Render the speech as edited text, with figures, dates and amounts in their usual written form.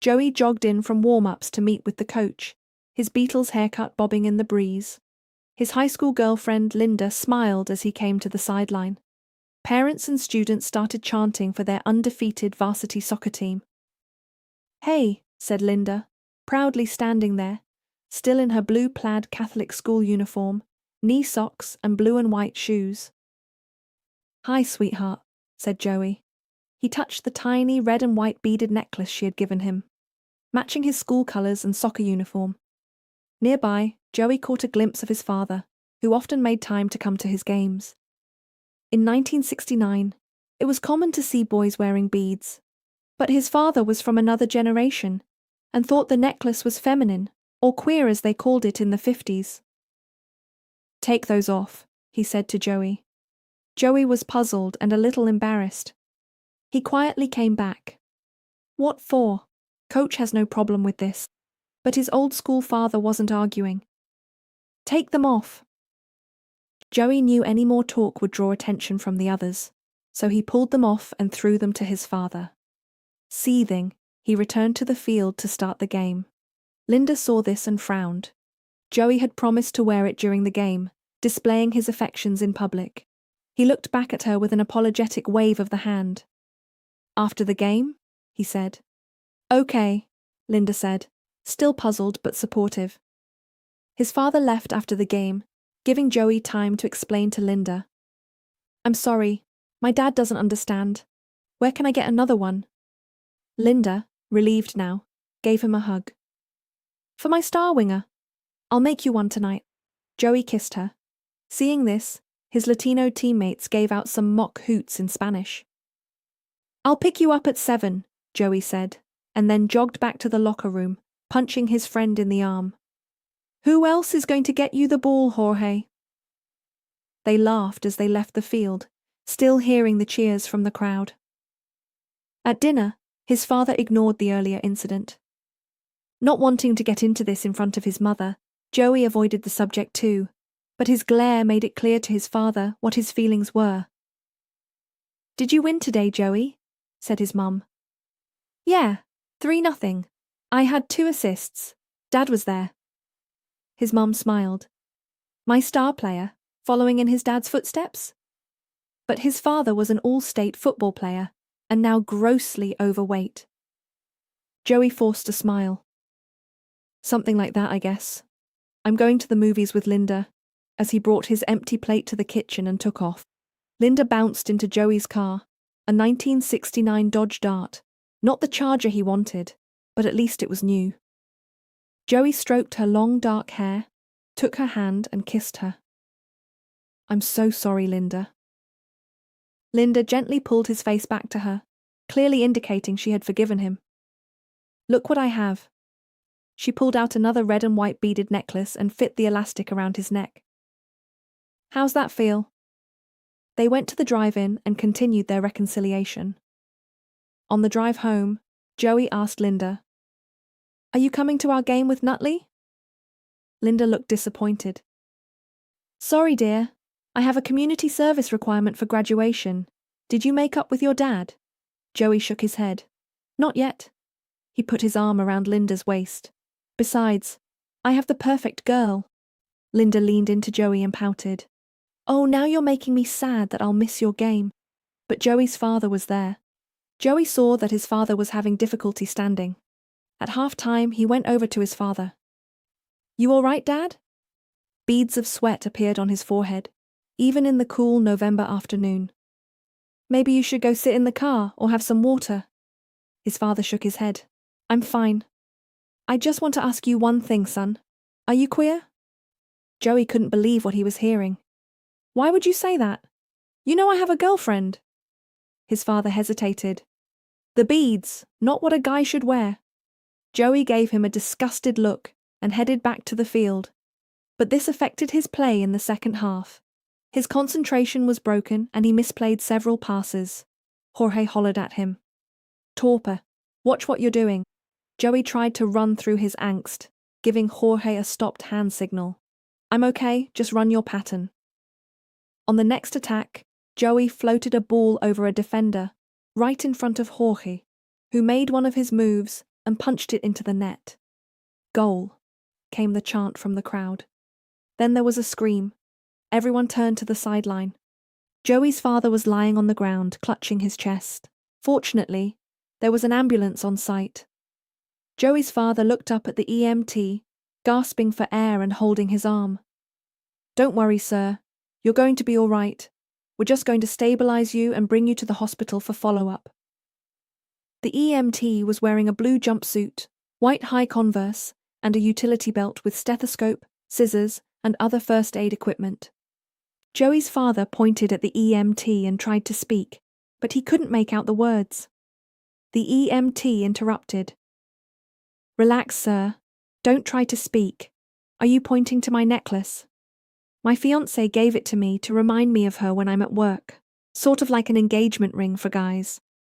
Joey jogged in from warm-ups to meet with the coach, his Beatles haircut bobbing in the breeze. His high school girlfriend, Linda, smiled as he came to the sideline. Parents and students started chanting for their undefeated varsity soccer team. "Hey," said Linda, proudly standing there, still in her blue plaid Catholic school uniform, knee socks and blue and white shoes. "Hi, sweetheart," said Joey. He touched the tiny red and white beaded necklace she had given him, matching his school colors and soccer uniform. Nearby, Joey caught a glimpse of his father, who often made time to come to his games. In 1969, it was common to see boys wearing beads, but his father was from another generation and thought the necklace was feminine, or queer as they called it in the 50s. "Take those off," he said to Joey. Joey was puzzled and a little embarrassed. He quietly came back. "What for? Coach has no problem with this." But his old-school father wasn't arguing. "Take them off." Joey knew any more talk would draw attention from the others, so he pulled them off and threw them to his father. Seething, he returned to the field to start the game. Linda saw this and frowned. Joey had promised to wear it during the game, displaying his affections in public. He looked back at her with an apologetic wave of the hand. "After the game?" he said. "Okay," Linda said, still puzzled but supportive. His father left after the game, giving Joey time to explain to Linda. "I'm sorry, my dad doesn't understand. Where can I get another one?" Linda, relieved now, gave him a hug. "For my star winger. I'll make you one tonight." Joey kissed her. Seeing this, his Latino teammates gave out some mock hoots in Spanish. "I'll pick you up at 7, Joey said, and then jogged back to the locker room, punching his friend in the arm. "Who else is going to get you the ball, Jorge?" They laughed as they left the field, still hearing the cheers from the crowd. At dinner, his father ignored the earlier incident. Not wanting to get into this in front of his mother, Joey avoided the subject too, but his glare made it clear to his father what his feelings were. "Did you win today, Joey?" said his mum. "Yeah, 3-0. I had 2 assists. Dad was there." His mum smiled. "My star player, following in his dad's footsteps?" But his father was an all-state football player, and now grossly overweight. Joey forced a smile. "Something like that, I guess. I'm going to the movies with Linda," as he brought his empty plate to the kitchen and took off. Linda bounced into Joey's car, a 1969 Dodge Dart, not the Charger he wanted, but at least it was new. Joey stroked her long dark hair, took her hand and kissed her. "I'm so sorry, Linda." Linda gently pulled his face back to her, clearly indicating she had forgiven him. "Look what I have." She pulled out another red and white beaded necklace and fit the elastic around his neck. "How's that feel?" They went to the drive-in and continued their reconciliation. On the drive home, Joey asked Linda, "Are you coming to our game with Nutley?" Linda looked disappointed. "Sorry, dear. I have a community service requirement for graduation. Did you make up with your dad?" Joey shook his head. "Not yet." He put his arm around Linda's waist. "Besides, I have the perfect girl." Linda leaned into Joey and pouted. "Oh, now you're making me sad that I'll miss your game." But Joey's father was there. Joey saw that his father was having difficulty standing. At half-time, he went over to his father. "You all right, Dad?" Beads of sweat appeared on his forehead, even in the cool November afternoon. "Maybe you should go sit in the car or have some water." His father shook his head. "I'm fine. I just want to ask you one thing, son. Are you queer?" Joey couldn't believe what he was hearing. "Why would you say that? You know I have a girlfriend." His father hesitated. "The beads, not what a guy should wear." Joey gave him a disgusted look and headed back to the field. But this affected his play in the second half. His concentration was broken and he misplayed several passes. Jorge hollered at him. "Torpor, watch what you're doing." Joey tried to run through his angst, giving Jorge a stopped hand signal. "I'm okay, just run your pattern." On the next attack, Joey floated a ball over a defender, right in front of Jorge, who made one of his moves and punched it into the net. "Goal," came the chant from the crowd. Then there was a scream. Everyone turned to the sideline. Joey's father was lying on the ground, clutching his chest. Fortunately, there was an ambulance on site. Joey's father looked up at the EMT, gasping for air and holding his arm. "Don't worry, sir. You're going to be all right. We're just going to stabilize you and bring you to the hospital for follow-up." The EMT was wearing a blue jumpsuit, white high Converse, and a utility belt with stethoscope, scissors, and other first aid equipment. Joey's father pointed at the EMT and tried to speak, but he couldn't make out the words. The EMT interrupted. "Relax, sir. Don't try to speak. Are you pointing to my necklace? My fiancé gave it to me to remind me of her when I'm at work. Sort of like an engagement ring for guys."